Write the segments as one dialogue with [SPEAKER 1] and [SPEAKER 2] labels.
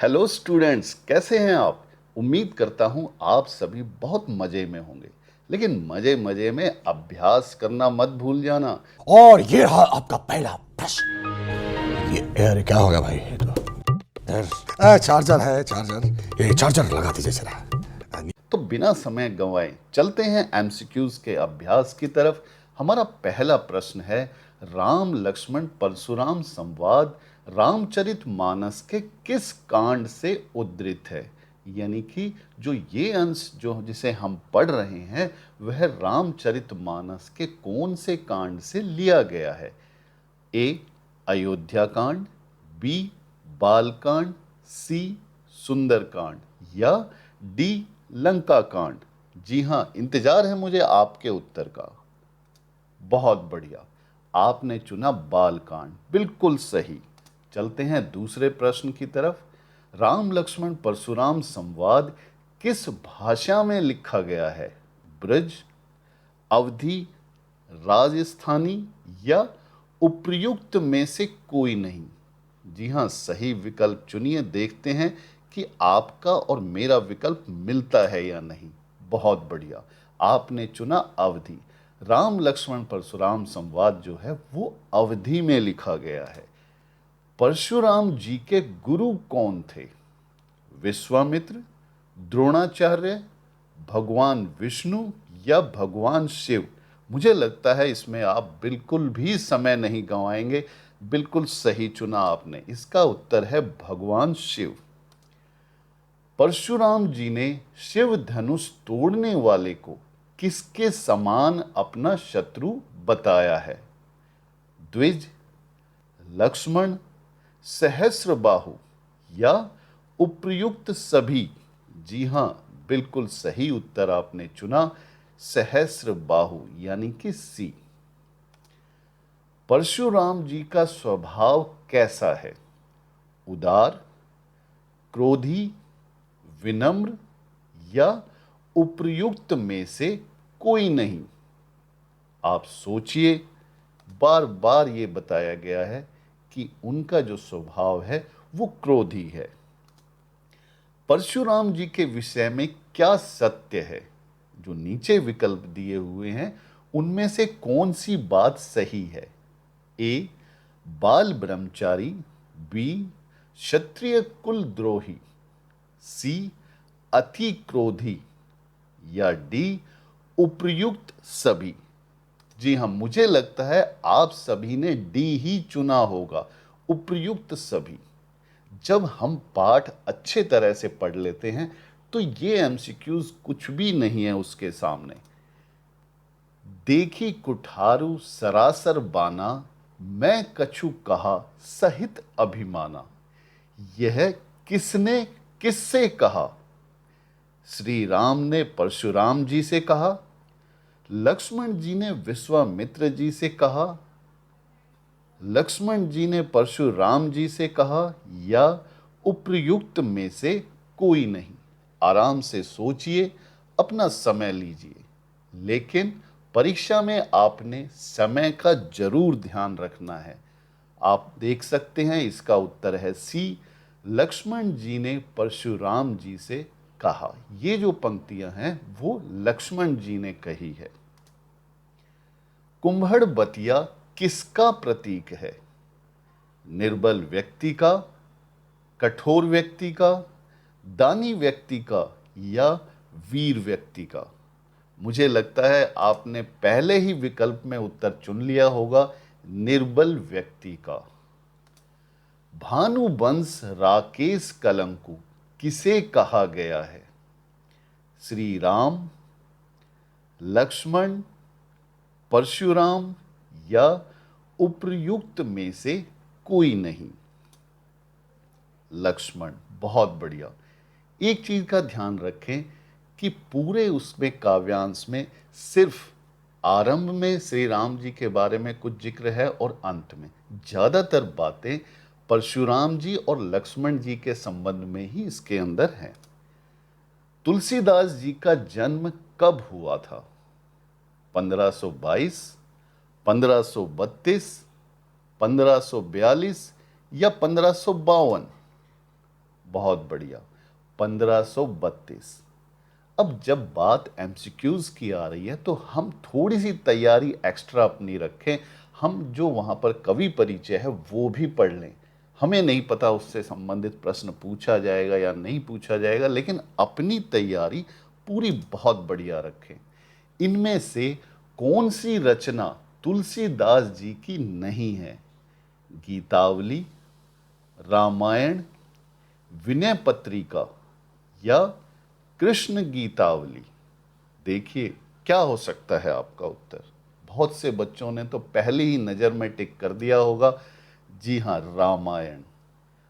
[SPEAKER 1] Hello students, कैसे हैं आप? उम्मीद करता हूं आप सभी बहुत मज़े में होंगे। लेकिन मज़े मज़े में अभ्यास करना मत भूल जाना।
[SPEAKER 2] और ये रहा आपका पहला प्रश्न। ये यार क्या हो गया भाई? ये तो यार चार्जर है, चार्जर, ये चार्जर लगा दीजिए जरा।
[SPEAKER 1] तो बिना समय गंवाए चलते हैं एमसीक्यूज के अभ्यास की तरफ। हमारा पहला प्रश्न है, राम लक्ष्मण परशुराम संवाद रामचरितमानस के किस कांड से उद्धृत है? यानी कि जो ये अंश जो जिसे हम पढ़ रहे हैं वह रामचरितमानस के कौन से कांड से लिया गया है? ए अयोध्या कांड, बी बालकांड, सी सुंदरकांड या डी लंका कांड। जी हां, इंतजार है मुझे आपके उत्तर का। बहुत बढ़िया, आपने चुना बालकांड, बिल्कुल सही। चलते हैं दूसरे प्रश्न की तरफ। राम लक्ष्मण परशुराम संवाद किस भाषा में लिखा गया है? ब्रज, अवधी, राजस्थानी या उपर्युक्त में से कोई नहीं? जी हाँ, सही विकल्प चुनिए। देखते हैं कि आपका और मेरा विकल्प मिलता है या नहीं। बहुत बढ़िया, आपने चुना अवधि। राम लक्ष्मण परशुराम संवाद जो है वो अवधि में लिखा गया है। परशुराम जी के गुरु कौन थे? विश्वामित्र, द्रोणाचार्य, भगवान विष्णु या भगवान शिव? मुझे लगता है इसमें आप बिल्कुल भी समय नहीं गंवाएंगे। बिल्कुल सही चुना आपने। इसका उत्तर है भगवान शिव। परशुराम जी ने शिव धनुष तोड़ने वाले को किसके समान अपना शत्रु बताया है? द्विज, लक्ष्मण, सहस्रबाहु या उपर्युक्त सभी? जी हां, बिल्कुल सही उत्तर आपने चुना, सहस्रबाहु यानी कि सी। परशुराम जी का स्वभाव कैसा है? उदार, क्रोधी, विनम्र या उपर्युक्त में से कोई नहीं? आप सोचिए, बार बार ये बताया गया है कि उनका जो स्वभाव है वो क्रोधी है। परशुराम जी के विषय में क्या सत्य है? जो नीचे विकल्प दिए हुए हैं उनमें से कौन सी बात सही है? ए बाल ब्रह्मचारी, बी क्षत्रिय कुल द्रोही, सी अति क्रोधी या डी उपर्युक्त सभी? जी हाँ, मुझे लगता है आप सभी ने डी ही चुना होगा, उपर्युक्त सभी। जब हम पाठ अच्छे तरह से पढ़ लेते हैं तो ये एमसीक्यूज कुछ भी नहीं है उसके सामने। देखी कुठारू सरासर बाना, मैं कछु कहा सहित अभिमाना। यह किसने किससे कहा? श्री राम ने परशुराम जी से कहा, लक्ष्मण जी ने विश्वामित्र जी से कहा, लक्ष्मण जी ने परशुराम जी से कहा या उपर्युक्त में से कोई नहीं? आराम से सोचिए, अपना समय लीजिए। लेकिन परीक्षा में आपने समय का जरूर ध्यान रखना है। आप देख सकते हैं इसका उत्तर है सी, लक्ष्मण जी ने परशुराम जी से कहा। ये जो पंक्तियां हैं वो लक्ष्मण जी ने कही है। कुम्भड़ बतिया किसका प्रतीक है? निर्बल व्यक्ति का, कठोर व्यक्ति का, दानी व्यक्ति का या वीर व्यक्ति का? मुझे लगता है आपने पहले ही विकल्प में उत्तर चुन लिया होगा, निर्बल व्यक्ति का। भानुवंश राकेश कलंकु किसे कहा गया है? श्री राम, लक्ष्मण, परशुराम या उपर्युक्त में से कोई नहीं? लक्ष्मण। बहुत बढ़िया। एक चीज का ध्यान रखें कि पूरे उसमें काव्यांश में सिर्फ आरंभ में श्री राम जी के बारे में कुछ जिक्र है और अंत में ज्यादातर बातें परशुराम जी और लक्ष्मण जी के संबंध में ही इसके अंदर है। तुलसीदास जी का जन्म कब हुआ था? 1522, 1532, 1542 या 1552? बहुत बढ़िया, 1532। अब जब बात एमसीक्यूज की आ रही है तो हम थोड़ी सी तैयारी एक्स्ट्रा अपनी रखें। हम जो वहाँ पर कवि परिचय है वो भी पढ़ लें। हमें नहीं पता उससे संबंधित प्रश्न पूछा जाएगा या नहीं पूछा जाएगा, लेकिन अपनी तैयारी पूरी बहुत बढ़िया रखें। इनमें से कौन सी रचना तुलसीदास जी की नहीं है? गीतावली, रामायण, विनय पत्रिका या कृष्ण गीतावली? देखिए क्या हो सकता है आपका उत्तर। बहुत से बच्चों ने तो पहली ही नज़र में टिक कर दिया होगा। जी हाँ, रामायण।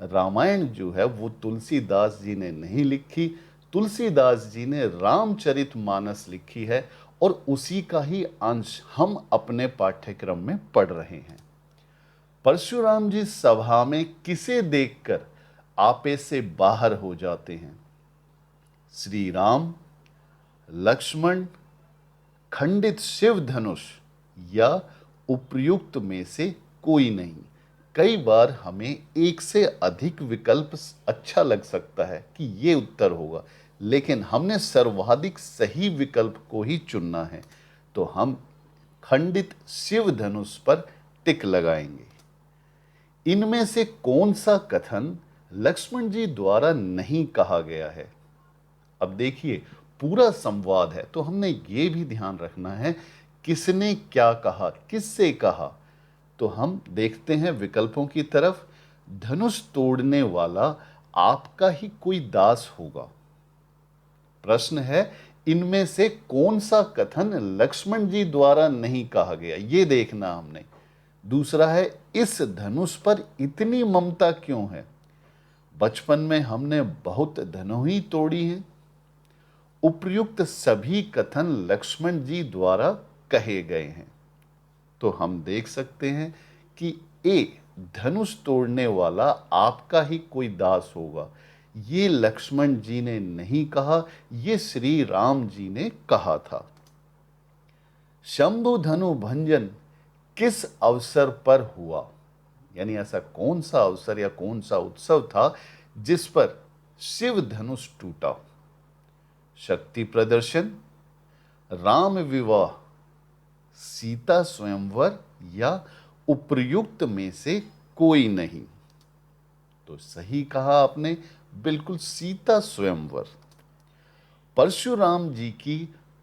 [SPEAKER 1] रामायण जो है वो तुलसीदास जी ने नहीं लिखी। तुलसीदास जी ने रामचरितमानस लिखी है और उसी का ही अंश हम अपने पाठ्यक्रम में पढ़ रहे हैं। परशुराम जी सभा में किसे देखकर आपे से बाहर हो जाते हैं? श्री राम, लक्ष्मण, खंडित शिव धनुष या उपर्युक्त में से कोई नहीं? कई बार हमें एक से अधिक विकल्प अच्छा लग सकता है कि ये उत्तर होगा, लेकिन हमने सर्वाधिक सही विकल्प को ही चुनना है, तो हम खंडित शिव धनुष पर टिक लगाएंगे। इनमें से कौन सा कथन लक्ष्मण जी द्वारा नहीं कहा गया है? अब देखिए, पूरा संवाद है तो हमने ये भी ध्यान रखना है किसने क्या कहा, किससे कहा। तो हम देखते हैं विकल्पों की तरफ। धनुष तोड़ने वाला आपका ही कोई दास होगा। प्रश्न है, इनमें से कौन सा कथन लक्ष्मण जी द्वारा नहीं कहा गया, ये देखना हमने। दूसरा है, इस धनुष पर इतनी ममता क्यों है? बचपन में हमने बहुत धनुही तोड़ी हैं। उपर्युक्त सभी कथन लक्ष्मण जी द्वारा कहे गए हैं। तो हम देख सकते हैं कि ए, धनुष तोड़ने वाला आपका ही कोई दास होगा, ये लक्ष्मण जी ने नहीं कहा, ये श्री राम जी ने कहा था। शंभु धनु भंजन किस अवसर पर हुआ? यानी ऐसा कौन सा अवसर या कौन सा उत्सव था जिस पर शिव धनुष टूटा? शक्ति प्रदर्शन, राम विवाह, सीता स्वयंवर या उपर्युक्त में से कोई नहीं? तो सही कहा आपने, बिल्कुल सीता स्वयंवर। परशुराम जी की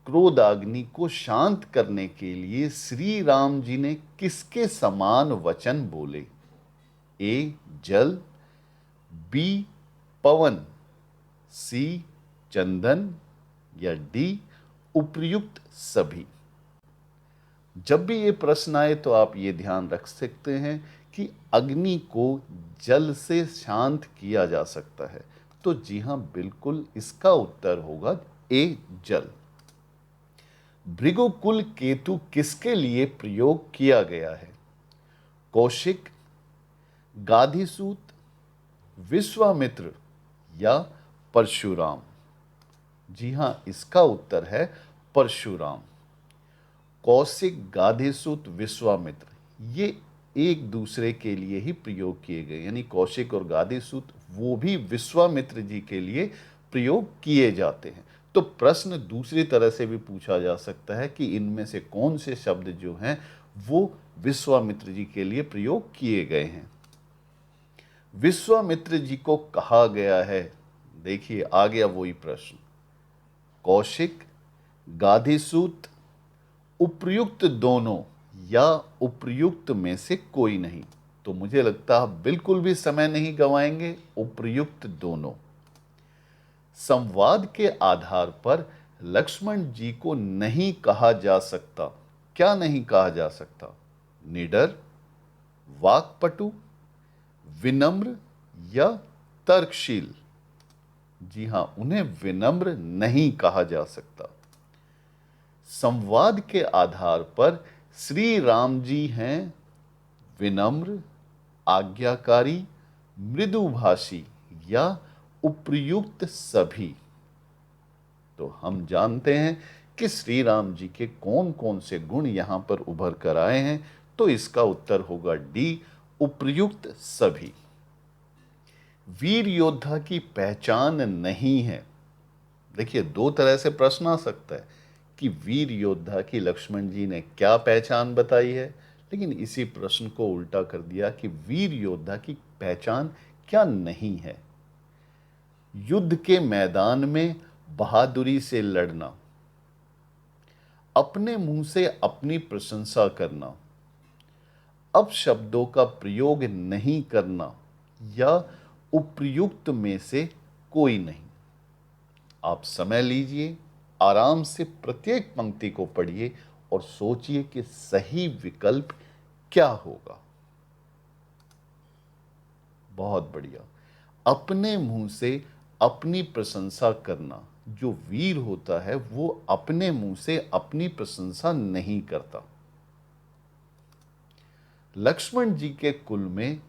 [SPEAKER 1] क्रोधाग्नि को शांत करने के लिए श्री राम जी ने किसके समान वचन बोले? ए, जल, बी, पवन, सी, चंदन या डी, उपर्युक्त सभी? जब भी ये प्रश्न आए तो आप ये ध्यान रख सकते हैं कि अग्नि को जल से शांत किया जा सकता है। तो जी हाँ, बिल्कुल इसका उत्तर होगा ए, जल। भृगुकुल केतु किसके लिए प्रयोग किया गया है? कौशिक, गाधिसूत, विश्वामित्र या परशुराम? जी हाँ, इसका उत्तर है परशुराम। कौशिक, गाधिसूत, विश्वामित्र ये एक दूसरे के लिए ही प्रयोग किए गए, यानी कौशिक और गाधिसूत वो भी विश्वामित्र जी के लिए प्रयोग किए जाते हैं। तो प्रश्न दूसरी तरह से भी पूछा जा सकता है कि इनमें से कौन से शब्द जो हैं वो विश्वामित्र जी के लिए प्रयोग किए गए हैं। विश्वामित्र जी को कहा गया है, देखिए आ गया वही प्रश्न, कौशिक, गाधिसूत, उपर्युक्त दोनों या उपर्युक्त में से कोई नहीं? तो मुझे लगता है बिल्कुल भी समय नहीं गंवाएंगे, उपर्युक्त दोनों। संवाद के आधार पर लक्ष्मण जी को नहीं कहा जा सकता, क्या नहीं कहा जा सकता? निडर, वाक्पटु, विनम्र या तर्कशील? जी हां, उन्हें विनम्र नहीं कहा जा सकता। संवाद के आधार पर श्री राम जी हैं विनम्र, आज्ञाकारी, मृदुभाषी या उपर्युक्त सभी? तो हम जानते हैं कि श्री राम जी के कौन कौन से गुण यहां पर उभर कर आए हैं। तो इसका उत्तर होगा डी, उपर्युक्त सभी। वीर योद्धा की पहचान नहीं है। देखिए, दो तरह से प्रश्न आ सकता है कि वीर योद्धा की लक्ष्मण जी ने क्या पहचान बताई है, लेकिन इसी प्रश्न को उल्टा कर दिया कि वीर योद्धा की पहचान क्या नहीं है। युद्ध के मैदान में बहादुरी से लड़ना, अपने मुंह से अपनी प्रशंसा करना, अपशब्दों का प्रयोग नहीं करना या उपयुक्त में से कोई नहीं। आप समय लीजिए, आराम से प्रत्येक पंक्ति को पढ़िए और सोचिए कि सही विकल्प क्या होगा। बहुत बढ़िया। अपने मुंह से अपनी प्रशंसा करना, जो वीर होता है वो अपने मुंह से अपनी प्रशंसा नहीं करता। लक्ष्मण जी के कुल में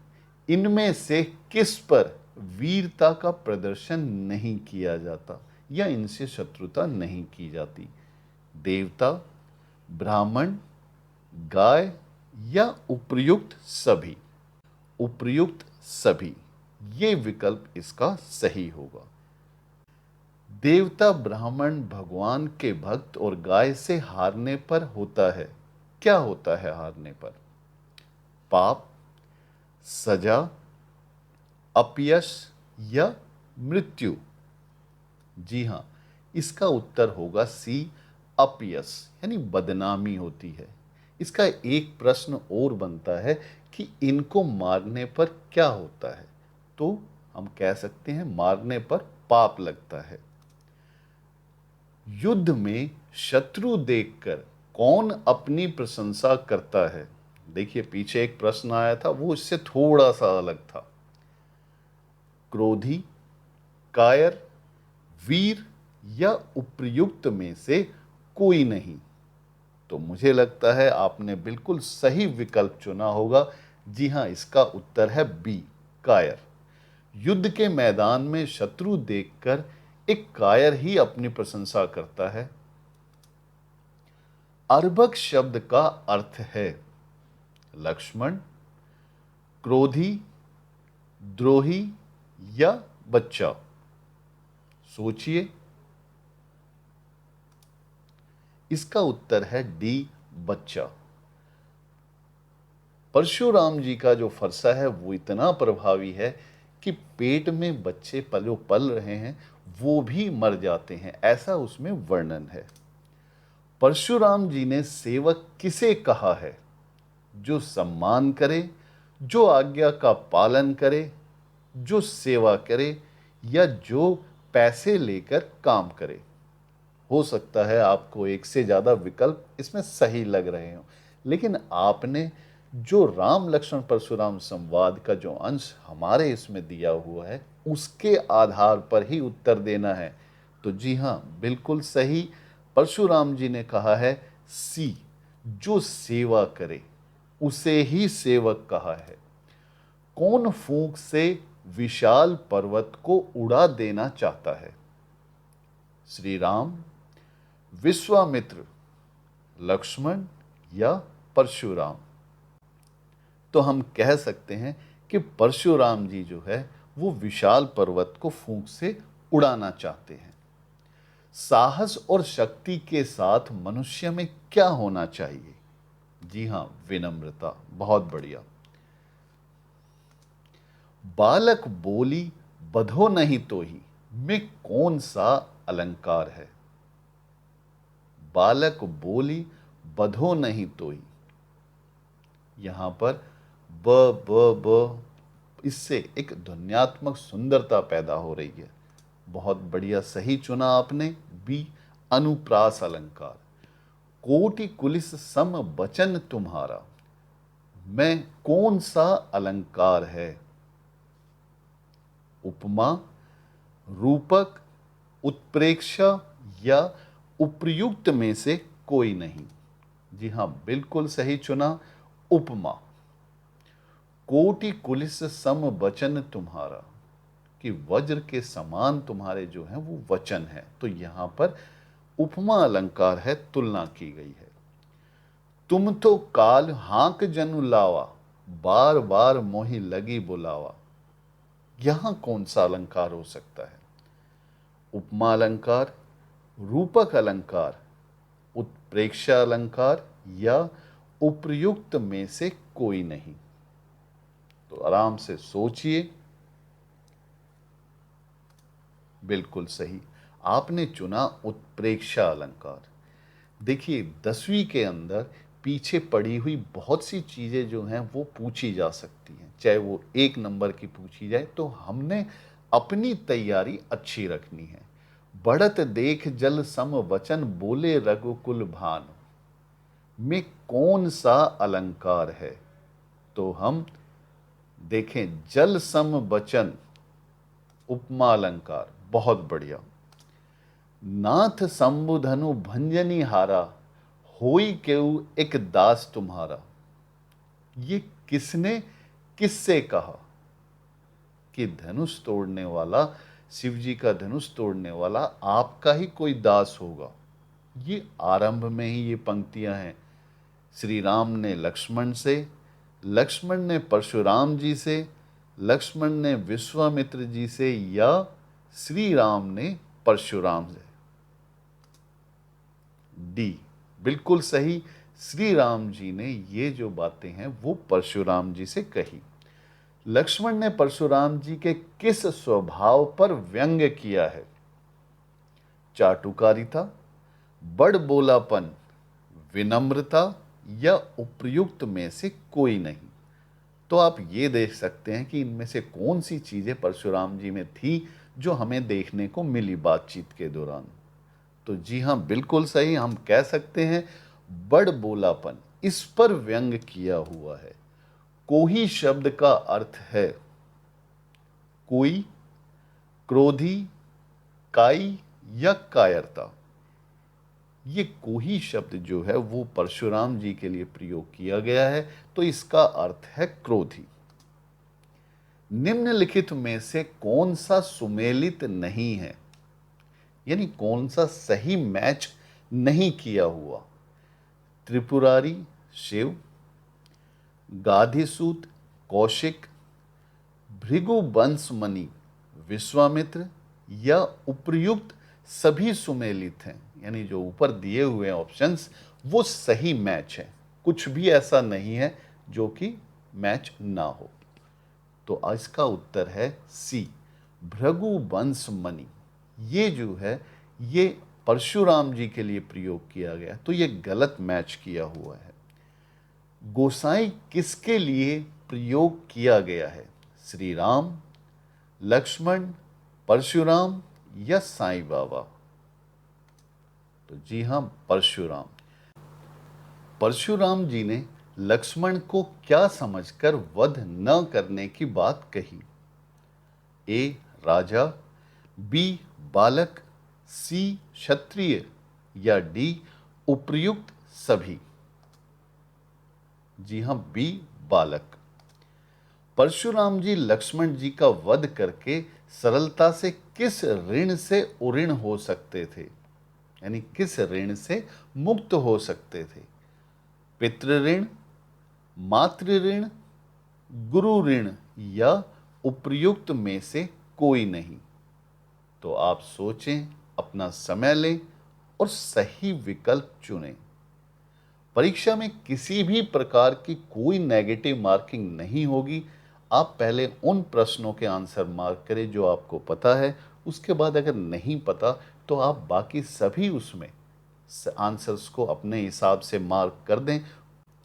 [SPEAKER 1] इनमें से किस पर वीरता का प्रदर्शन नहीं किया जाता या इनसे शत्रुता नहीं की जाती? देवता, ब्राह्मण, गाय या उपर्युक्त सभी? उपर्युक्त सभी, ये विकल्प इसका सही होगा। देवता, ब्राह्मण भगवान के भक्त और गाय से हारने पर होता है। क्या होता है हारने पर? पाप, सजा, अपयश या मृत्यु? जी हां, इसका उत्तर होगा सी, अपयश, यानी बदनामी होती है। इसका एक प्रश्न और बनता है कि इनको मारने पर क्या होता है? तो हम कह सकते हैं मारने पर पाप लगता है। युद्ध में शत्रु देखकर कौन अपनी प्रशंसा करता है? देखिए, पीछे एक प्रश्न आया था, वो इससे थोड़ा सा अलग था। क्रोधी, कायर, वीर या उपर्युक्त में से कोई नहीं? तो मुझे लगता है आपने बिल्कुल सही विकल्प चुना होगा। जी हां, इसका उत्तर है बी, कायर। युद्ध के मैदान में शत्रु देखकर एक कायर ही अपनी प्रशंसा करता है। अर्भक शब्द का अर्थ है लक्ष्मण, क्रोधी, द्रोही या बच्चा? सोचिए। इसका उत्तर है डी, बच्चा। परशुराम जी का जो फरसा है वो इतना प्रभावी है कि पेट में बच्चे पल रहे हैं वो भी मर जाते हैं, ऐसा उसमें वर्णन है। परशुराम जी ने सेवक किसे कहा है? जो सम्मान करे, जो आज्ञा का पालन करे, जो सेवा करे या जो पैसे लेकर काम करे? हो सकता है आपको एक से ज्यादा विकल्प इसमें सही लग रहे हो, लेकिन आपने जो राम लक्ष्मण परशुराम संवाद का जो अंश हमारे इसमें दिया हुआ है उसके आधार पर ही उत्तर देना है। तो जी हां, बिल्कुल सही। परशुराम जी ने कहा है सी, जो सेवा करे उसे ही सेवक कहा है। कौन फूंक से विशाल पर्वत को उड़ा देना चाहता है? श्री राम, विश्वामित्र, लक्ष्मण या परशुराम? तो हम कह सकते हैं कि परशुराम जी जो है वो विशाल पर्वत को फूंक से उड़ाना चाहते हैं। साहस और शक्ति के साथ मनुष्य में क्या होना चाहिए? जी हां, विनम्रता। बहुत बढ़िया। बालक बोली बधो नहीं तो ही में कौन सा अलंकार है? बालक बोली बधो नहीं तो ही, यहां पर ब ब ब, इससे एक ध्वन्यात्मक सुंदरता पैदा हो रही है। बहुत बढ़िया, सही चुना आपने बी, अनुप्रास अलंकार। कोटि कुलिस सम बचन तुम्हारा में कौन सा अलंकार है? उपमा, रूपक, उत्प्रेक्षा या उपर्युक्त में से कोई नहीं? जी हां, बिल्कुल सही चुना, उपमा। कोटि कुलिस सम वचन तुम्हारा, कि वज्र के समान तुम्हारे जो हैं वो वचन है, तो यहां पर उपमा अलंकार है, तुलना की गई है। तुम तो काल हांक जनु लावा, बार बार मोहि लगी बुलावा, यहाँ कौन सा अलंकार हो सकता है? उपमा अलंकार, रूपक अलंकार, उत्प्रेक्षा अलंकार या उपर्युक्त में से कोई नहीं? तो आराम से सोचिए। बिल्कुल सही, आपने चुना उत्प्रेक्षा अलंकार। देखिए 10वीं के अंदर पीछे पड़ी हुई बहुत सी चीजें जो हैं वो पूछी जा सकती हैं, चाहे वो 1 नंबर की पूछी जाए, तो हमने अपनी तैयारी अच्छी रखनी है। बढ़त देख जल सम वचन बोले रघुकुल भान में कौन सा अलंकार है? तो हम देखें, जल सम वचन उपमा अलंकार, बहुत बढ़िया। नाथ शंभुधनु भंजनी हारा, होई केऊ एक दास तुम्हारा। ये किसने किससे कहा कि धनुष तोड़ने वाला, शिव जी का धनुष तोड़ने वाला आपका ही कोई दास होगा? ये आरंभ में ही ये पंक्तियां हैं। श्री राम ने लक्ष्मण से, लक्ष्मण ने परशुराम जी से, लक्ष्मण ने विश्वामित्र जी से, या श्री राम ने परशुराम से? डी, बिल्कुल सही। श्री राम जी ने ये जो बातें हैं वो परशुराम जी से कही। लक्ष्मण ने परशुराम जी के किस स्वभाव पर व्यंग्य किया है? चाटुकारिता, बड़ बोलापन, विनम्रता या उपर्युक्त में से कोई नहीं? तो आप ये देख सकते हैं कि इनमें से कौन सी चीजें परशुराम जी में थी जो हमें देखने को मिली बातचीत के दौरान। तो जी हाँ, बिल्कुल सही, हम कह सकते हैं बड़ बोलापन, इस पर व्यंग किया हुआ है। कोही शब्द का अर्थ है कोई, क्रोधी, काई या कायरता। ये कोही शब्द जो है वो परशुराम जी के लिए प्रयोग किया गया है, तो इसका अर्थ है क्रोधी। निम्नलिखित में से कौन सा सुमेलित नहीं है, यानी कौन सा सही मैच नहीं किया हुआ? त्रिपुरारी शिव, गाधिसूत कौशिक, भृगुवंशमणि विश्वामित्र, या उपर्युक्त सभी सुमेलित हैं, यानी जो ऊपर दिए हुए ऑप्शंस वो सही मैच है, कुछ भी ऐसा नहीं है जो कि मैच ना हो। तो इसका उत्तर है सी, भृगुवंशमणि। ये जो है ये परशुराम जी के लिए प्रयोग किया गया, तो ये गलत मैच किया हुआ है। गोसाई किसके लिए प्रयोग किया गया है? श्री राम, लक्ष्मण, परशुराम या साईं बाबा? तो जी हां, परशुराम। परशुराम जी ने लक्ष्मण को क्या समझकर वध न करने की बात कही? ए राजा, बी बालक, सी क्षत्रिय या डी उपर्युक्त सभी? जी हां, बी बालक। परशुराम जी लक्ष्मण जी का वध करके सरलता से किस ऋण से उऋण हो सकते थे, यानी किस ऋण से मुक्त हो सकते थे? पितृ ऋण, मातृ ऋण, गुरु ऋण या उपर्युक्त में से कोई नहीं? तो आप सोचें, अपना समय लें और सही विकल्प चुनें। परीक्षा में किसी भी प्रकार की कोई नेगेटिव मार्किंग नहीं होगी। आप पहले उन प्रश्नों के आंसर मार्क करें जो आपको पता है, उसके बाद अगर नहीं पता तो आप बाकी सभी उसमें आंसर्स को अपने हिसाब से मार्क कर दें।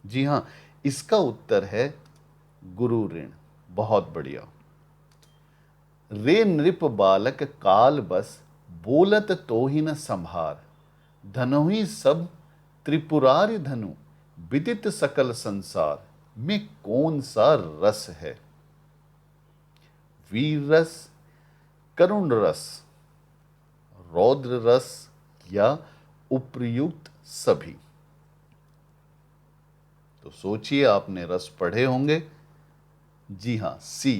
[SPEAKER 1] जी हाँ, इसका उत्तर है गुरु ऋण। बहुत बढ़िया। रे नृप बालक काल बस, बोलत तोहि न संभार, धनुहि सब त्रिपुरारि धनु, विदित सकल संसार में कौन सा रस है? वीर रस, करुण रस, रौद्र रस या उपर्युक्त सभी? तो सोचिए, आपने रस पढ़े होंगे। जी हां, सी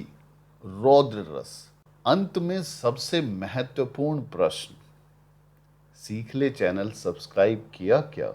[SPEAKER 1] रौद्र रस। अंत में सबसे महत्वपूर्ण प्रश्न, सीख ले चैनल सब्सक्राइब किया क्या?